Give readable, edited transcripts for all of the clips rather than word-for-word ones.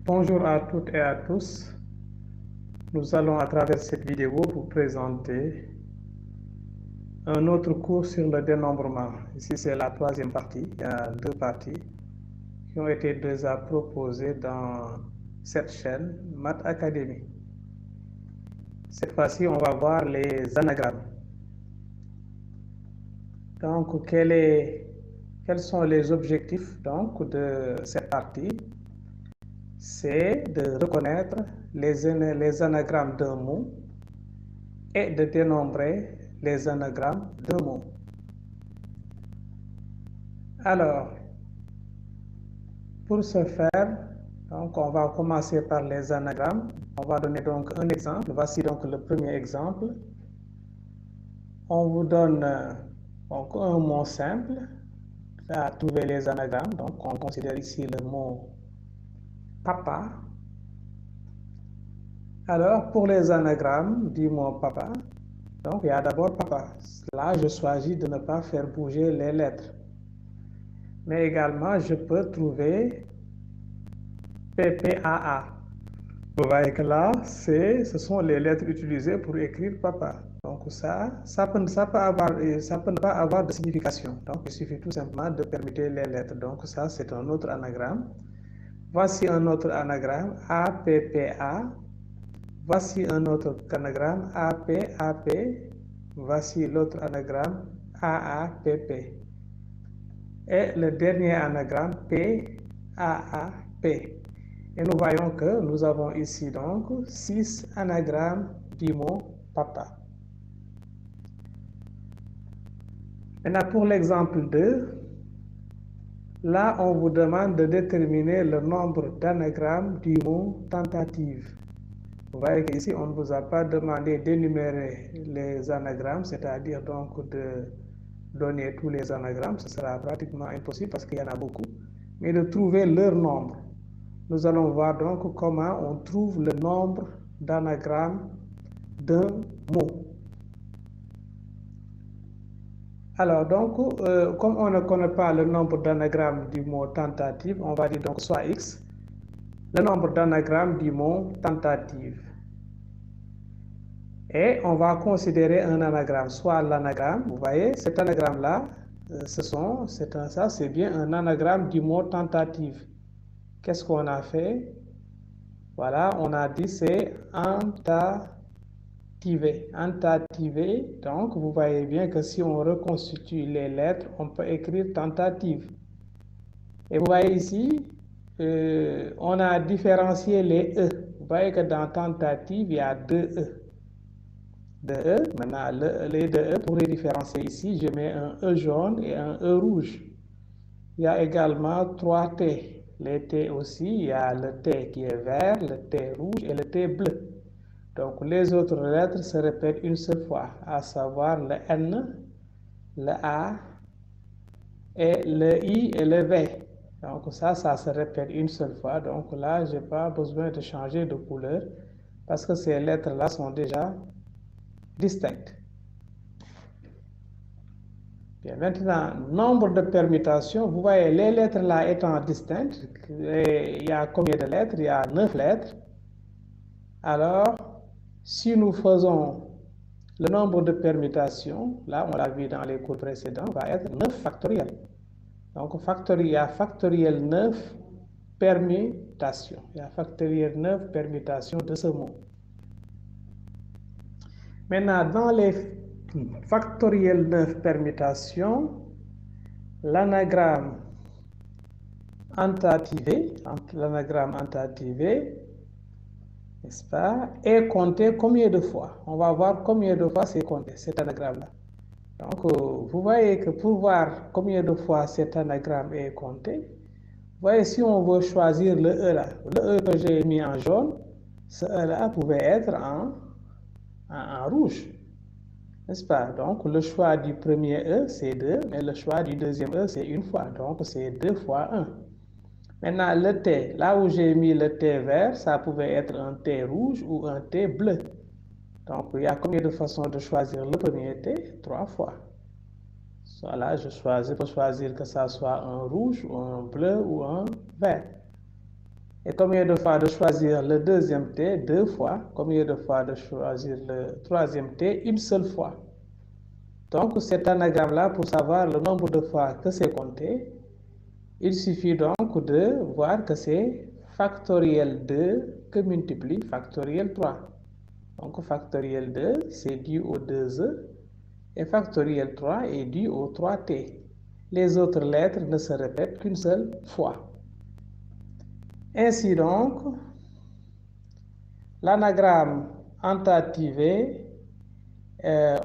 Bonjour à toutes et à tous. Nous allons à travers cette vidéo vous présenter un autre cours sur le dénombrement. Ici c'est la troisième partie. Il y a deux parties qui ont été déjà proposées dans cette chaîne Math Academy. Cette fois-ci on va voir les anagrammes. Donc quels sont les objectifs donc de cette partie? C'est de reconnaître les anagrammes d'un mot et de dénombrer les anagrammes d'un mot. Alors, pour ce faire, donc on va commencer par les anagrammes. On va donner donc un exemple. Voici donc le premier exemple. On vous donne donc un mot simple à trouver les anagrammes. Donc on considère ici le mot papa. Alors, pour les anagrammes du mot papa, donc il y a d'abord papa. Là, je choisis de ne pas faire bouger les lettres. Mais également, je peux trouver PPAA. Vous voyez que là, ce sont les lettres utilisées pour écrire papa. Donc ça peut ne pas avoir de signification. Donc il suffit tout simplement de permettre les lettres. Donc ça, c'est un autre anagramme. Voici un autre anagramme, APPA. Voici un autre anagramme, APAP. Voici l'autre anagramme, AAPP. Et le dernier anagramme, PAAP. Et nous voyons que nous avons ici donc 6 anagrammes du mot papa. Maintenant pour l'exemple 2, là on vous demande de déterminer le nombre d'anagrammes du mot tentative. Vous voyez qu'ici on ne vous a pas demandé d'énumérer les anagrammes, c'est-à-dire donc de donner tous les anagrammes, ce sera pratiquement impossible parce qu'il y en a beaucoup, mais de trouver leur nombre. Nous allons voir donc comment on trouve le nombre d'anagrammes d'un mot. Alors donc, comme on ne connaît pas le nombre d'anagrammes du mot tentative, on va dire donc soit X, le nombre d'anagrammes du mot tentative. Et on va considérer un anagramme, soit l'anagramme, vous voyez, cet anagramme-là, c'est bien un anagramme du mot tentative. Qu'est-ce qu'on a fait? Voilà, on a dit c'est entativé. Entativé, donc vous voyez bien que si on reconstitue les lettres, on peut écrire tentative. Et vous voyez ici, on a différencié les E. Vous voyez que dans tentative, il y a deux E. Maintenant, les deux E, pour les différencier ici, je mets un E jaune et un E rouge. Il y a également 3 T. Les T aussi, il y a le T qui est vert, le T rouge et le T bleu. Donc, les autres lettres se répètent une seule fois, à savoir le N, le A, et le I et le V. Donc, ça se répète une seule fois. Donc là, je n'ai pas besoin de changer de couleur parce que ces lettres-là sont déjà distinctes. Bien, maintenant, nombre de permutations. Vous voyez, les lettres là étant distinctes, il y a combien de lettres? Il y a 9 lettres. Alors, si nous faisons le nombre de permutations, là, on l'a vu dans les cours précédents, va être 9 factoriel. Donc, il y a factoriel 9 permutations. Il y a factoriel 9 permutations de ce mot. Maintenant, dans les factoriel 9 permutations, l'anagramme entativé, n'est-ce pas, est compté combien de fois? On va voir combien de fois c'est compté, cet anagramme-là. Donc, vous voyez que pour voir combien de fois cet anagramme est compté, vous voyez, si on veut choisir le E là, le E que j'ai mis en jaune, ce E là pouvait être en rouge. N'est-ce pas? Donc, le choix du premier E, c'est 2, mais le choix du deuxième E, c'est une fois. Donc, c'est 2 fois 1. Maintenant, le T, là où j'ai mis le T vert, ça pouvait être un T rouge ou un T bleu. Donc, il y a combien de façons de choisir le premier T? 3 fois. Voilà, je peux choisir que ça soit un rouge ou un bleu ou un vert. Et combien de fois de choisir le deuxième T? 2 fois. Combien de fois de choisir le troisième T? Une seule fois. Donc, cet anagramme-là, pour savoir le nombre de fois que c'est compté, il suffit donc de voir que c'est factoriel 2 que multiplie factoriel 3. Donc, factoriel 2, c'est dû aux 2e, et factoriel 3 est dû aux 3t. Les autres lettres ne se répètent qu'une seule fois. Ainsi donc, l'anagramme entativé,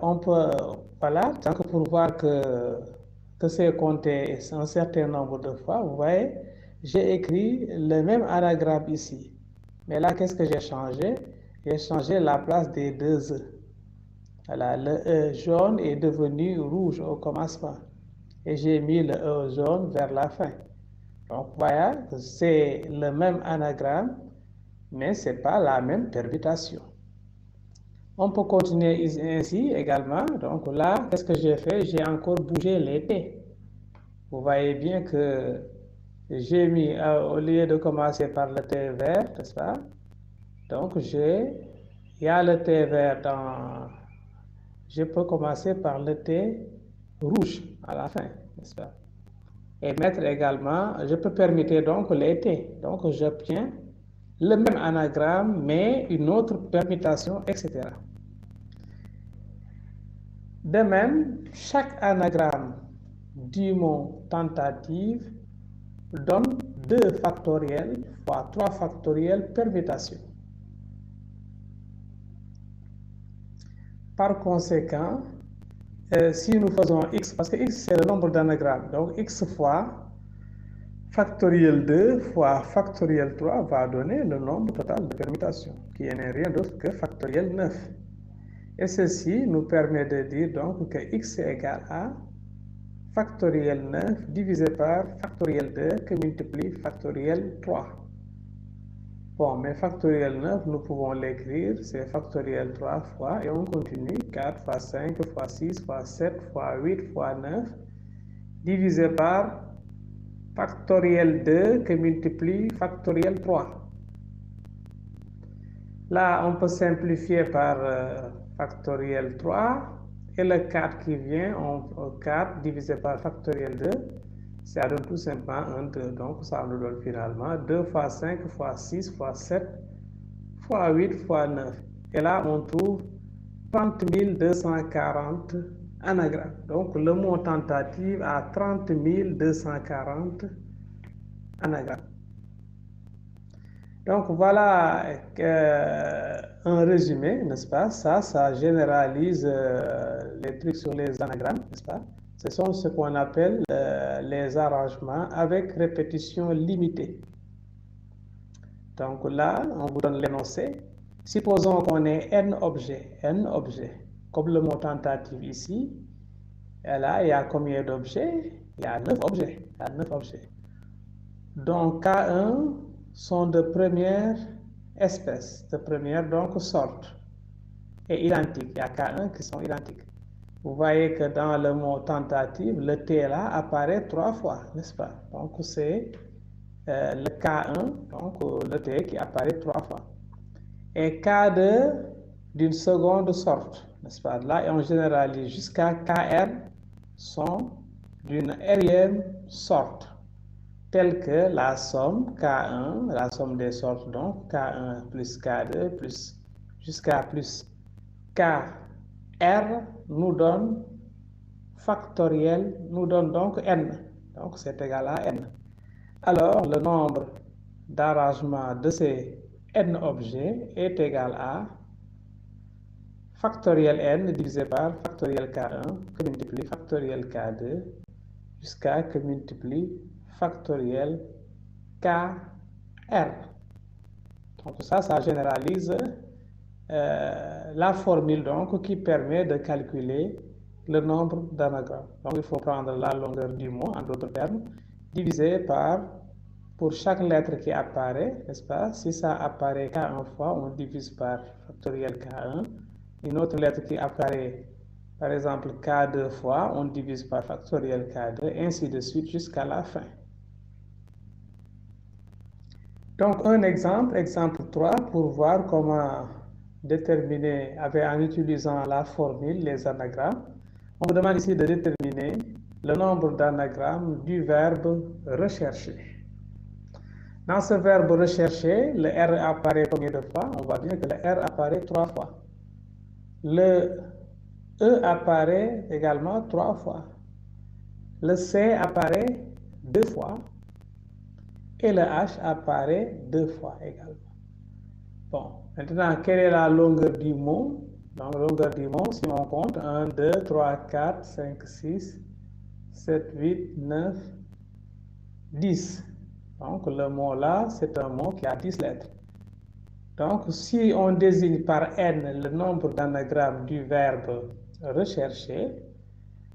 on peut, voilà, tant que pour voir que c'est compté un certain nombre de fois, vous voyez, j'ai écrit le même anagramme ici. Mais là, qu'est-ce que j'ai changé? J'ai changé la place des 2e. Voilà, le E jaune est devenu rouge au commencement. Et j'ai mis le E jaune vers la fin. Donc, voilà, c'est le même anagramme, mais ce n'est pas la même permutation. On peut continuer ainsi également. Donc là, qu'est-ce que j'ai fait? J'ai encore bougé les T. Vous voyez bien que j'ai mis, au lieu de commencer par le T vert, n'est-ce pas? Donc, il y a le T vert dans... Je peux commencer par le T rouge à la fin, n'est-ce pas? Et mettre également, je peux permuter donc les T. Donc, j'obtiens le même anagramme, mais une autre permutation, etc. De même, chaque anagramme du mot tentative donne 2 factoriels fois 3 factoriels permutation. Par conséquent, si nous faisons x, parce que x c'est le nombre d'anagrammes, donc x fois factoriel 2 fois factoriel 3 va donner le nombre total de permutations, qui n'est rien d'autre que factoriel 9. Et ceci nous permet de dire donc que x est égal à factoriel 9 divisé par factoriel 2 que multiplie factoriel 3. Bon, mais factoriel 9, nous pouvons l'écrire, c'est factoriel 3 fois, et on continue, 4 fois 5 fois 6 fois 7 fois 8 fois 9, divisé par factoriel 2 que multiplie factoriel 3. Là, on peut simplifier par factoriel 3, et le 4 qui vient, 4 divisé par factoriel 2, ça donne tout simplement 1, 2. Donc, ça nous donne finalement 2 fois 5 fois 6 fois 7 fois 8 fois 9. Et là, on trouve 30 240 anagrammes. Donc, le mot tentative a 30 240 anagrammes. Donc, voilà un résumé, n'est-ce pas? Ça généralise les trucs sur les anagrammes, n'est-ce pas? Ce sont ce qu'on appelle les arrangements avec répétition limitée. Donc là, on vous donne l'énoncé. Supposons qu'on ait n objets, comme le mot tentative ici. Et là, il y a combien d'objets? Il y a 9 objets. Il y a 9 objets. Donc K1 sont de première espèce, de première donc sorte, et identiques. Il y a K1 qui sont identiques. Vous voyez que dans le mot tentative, le T là apparaît 3 fois, n'est-ce pas? Donc c'est le K1, donc le T qui apparaît 3 fois. Et K2 d'une seconde sorte, n'est-ce pas? Là, on généralise jusqu'à KR sont d'une rème sorte, telle que la somme K1, la somme des sortes, donc K1 plus K2 plus jusqu'à plus KR nous donne factoriel, nous donne donc n. Donc c'est égal à n. Alors le nombre d'arrangements de ces n objets est égal à factoriel n divisé par factoriel K1 que multiplie factoriel K2 jusqu'à que multiplie factoriel KR. Donc ça généralise la formule donc qui permet de calculer le nombre d'anagrammes. Donc il faut prendre la longueur du mot, en d'autres termes, divisé par, pour chaque lettre qui apparaît, n'est-ce pas? Si ça apparaît K1 fois, on divise par factoriel K1. Une autre lettre qui apparaît, par exemple K2 fois, on divise par factoriel K2, ainsi de suite jusqu'à la fin. Donc, un exemple, exemple 3, pour voir comment déterminer, en utilisant la formule, les anagrammes. On vous demande ici de déterminer le nombre d'anagrammes du verbe rechercher. Dans ce verbe rechercher, le R apparaît combien de fois? On voit bien que le R apparaît 3 fois. Le E apparaît également 3 fois. Le C apparaît 2 fois. Et le H apparaît 2 fois également. Bon, maintenant, quelle est la longueur du mot? Donc, la longueur du mot, si on compte, 1, 2, 3, 4, 5, 6, 7, 8, 9, 10. Donc, le mot là, c'est un mot qui a 10 lettres. Donc, si on désigne par N le nombre d'anagrammes du verbe rechercher,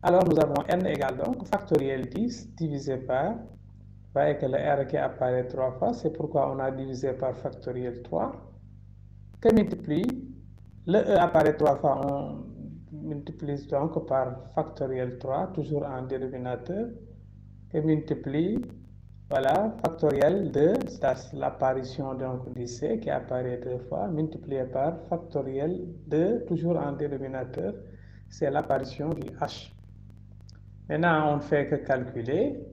alors nous avons N égale donc factoriel 10 divisé par, vous voyez que le R qui apparaît 3 fois, c'est pourquoi on a divisé par factoriel 3, que multiplie, le E apparaît 3 fois, on multiplie donc par factoriel 3, toujours en dénominateur, que multiplie, voilà, factoriel de, c'est l'apparition donc du C qui apparaît 2 fois, multiplié par factoriel de, toujours en dénominateur, c'est l'apparition du H. Maintenant, on ne fait que calculer.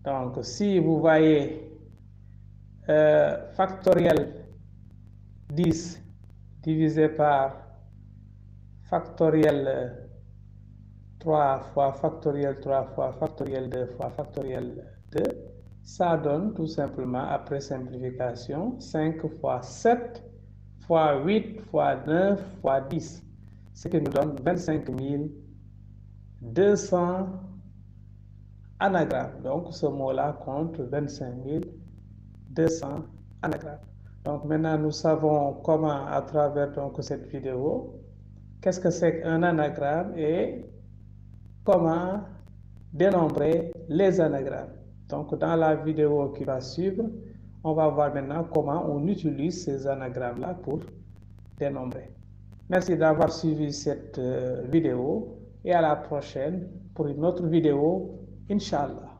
Donc, si vous voyez factoriel 10 divisé par factoriel 3 fois factoriel 3 fois factoriel 2 fois factoriel 2, ça donne tout simplement, après simplification, 5 fois 7 fois 8 fois 9 fois 10, ce qui nous donne 25 200 anagrammes. Donc, ce mot-là compte 25 200 anagrammes. Donc, maintenant, nous savons comment, à travers donc, cette vidéo, qu'est-ce que c'est qu'un anagramme et comment dénombrer les anagrammes. Donc, dans la vidéo qui va suivre, on va voir maintenant comment on utilise ces anagrammes-là pour dénombrer. Merci d'avoir suivi cette vidéo et à la prochaine pour une autre vidéo, Inch'Allah.